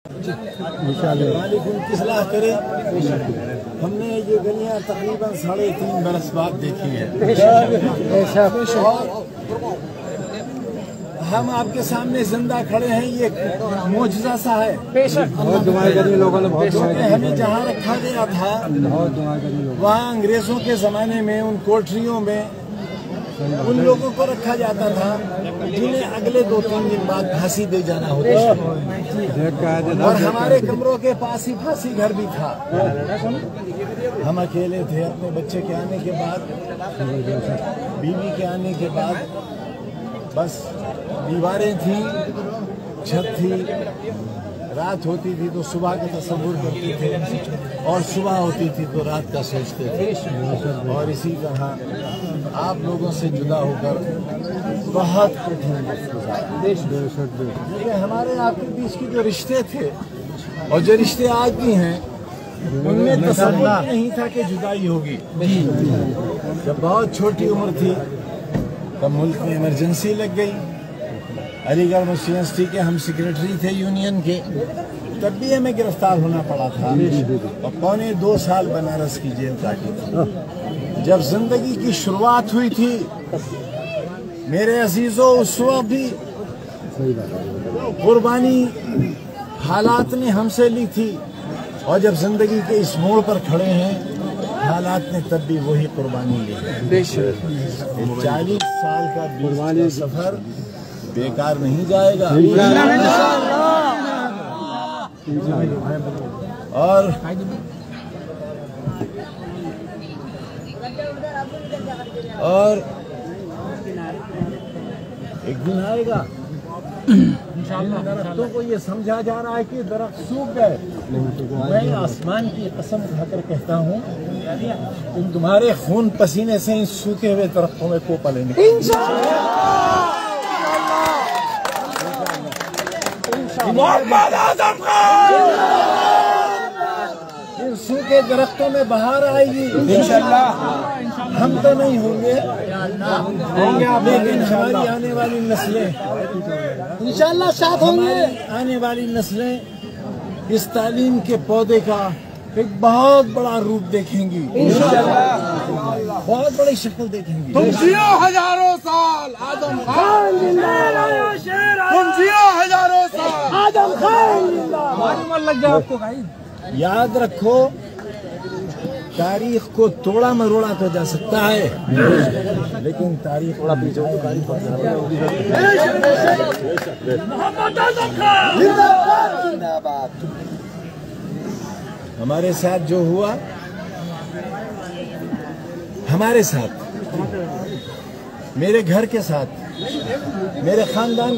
मालिक उनकी सलाह करे। हमने ये गलियां तकरीबन 3.5 बरस बाद देखी हैं। हम आपके सामने जिंदा खड़े हैं, ये मौजज़ा सा है। बहुत दुआएं करी लोगों ने, बहुत दुआएं करी। हमें जहाँ रखा गया था वहाँ अंग्रेजों के जमाने में उन कोठरियों में उन लोगों को रखा जाता था जिन्हें अगले 2-3 दिन बाद फांसी दे जाना होता था। और हमारे कमरों के पास ही फांसी घर भी था। हम अकेले थे। अपने बच्चे के आने के बाद, बीवी के आने के बाद, बस दीवारें थी, छत थी। रात होती थी तो सुबह का तस्वुर करते थे और सुबह होती थी तो रात का सोचते थे। और इसी तरह आप लोगों से जुदा होकर बहुत कठिन वक्त गुजारा। क्योंकि हमारे आपके बीच की जो रिश्ते थे और जो रिश्ते आज भी हैं, उनमें तस्वुर नहीं था कि जुदाई होगी। जब बहुत छोटी उम्र थी तब मुल्क में इमरजेंसी लग गई। अलीगढ़ मुस्लिम यूनिवर्सिटी के हम सेक्रेटरी थे यूनियन के, तब भी हमें गिरफ्तार होना पड़ा था और 2.25 साल बनारस की जेल काटी थी। जब जिंदगी की शुरुआत हुई थी मेरे अजीजों, उस वक्त भी कुर्बानी हालात ने हमसे ली थी। और जब जिंदगी के इस मोड़ पर खड़े हैं, हालात ने तब भी वही कुर्बानी ली। 40 साल का कुर्बानी सफर बेकार नहीं जाएगा। और एक दिन आएगा दरख्तों को ये समझा जा रहा है कि दरख्त सूख गए। मैं आसमान की कसम खाकर कहता हूँ, तुम तुम्हारे खून पसीने से इन सूखे हुए दरख्तों में को पलेंगे। इन सूखे दरख्तों में बहार आएगी इंशाअल्लाह। हम तो नहीं होंगे, लेकिन हमारी आने वाली नस्लें इंशाअल्लाह साथ होंगे। आने वाली नस्लें इस तालीम के पौधे का एक बहुत बड़ा रूप देखेंगी इंशाअल्लाह, बहुत बड़ी शक्ल देखेंगी। तुम जियो हजारों साल आजम खान जिंदाबाद, तुम जियो हजारों साल आजम खान जिंदाबाद। लग गया आपको भाई। याद रखो, तारीख को तोड़ा मरोड़ा तो जा सकता है, लेकिन तारीख थोड़ा पीछे जिंदाबाद। हमारे साथ जो हुआ, हमारे साथ, मेरे घर के साथ, मेरे खानदान